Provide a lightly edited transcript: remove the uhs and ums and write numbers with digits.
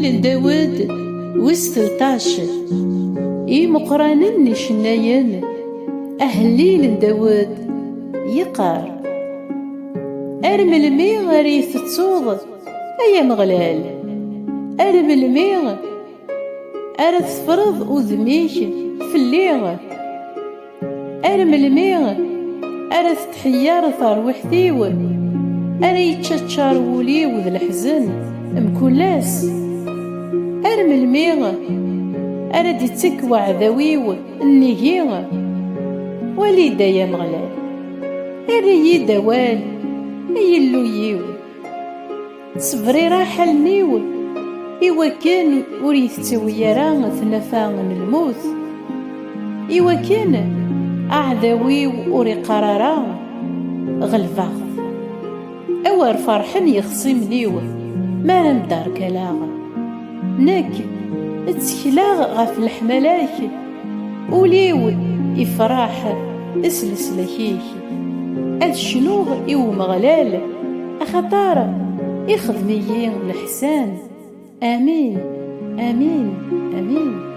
أهليل داود وستلطاش مقرانن شناين أهليل داود يقار أرملمي غري تتصوض أيا مغلال أرملمي أرا تفرض أذميك في الليغ أرملمي أرا تتحيار ثروحتيو أرا يتشاتشار وليو ذا الحزن مكولاس أرملمي أرا دي تكوى عذاويو النهيغ وليدا يا مغلال أري دوال أيلو يو صبري راحة النيو إوا كان وريث تويرا ثنفا من الموت إوا كان أعذاوي وري قرارا غلفا أوار فرحن يخصم ليو ما مدار كلاغ ناك تسكلاغ غف الحملاك وليو إفراح اسلس لكيك أذ شنوغ إو مغلال أخطار يخدميين الحسان آمين آمين آمين.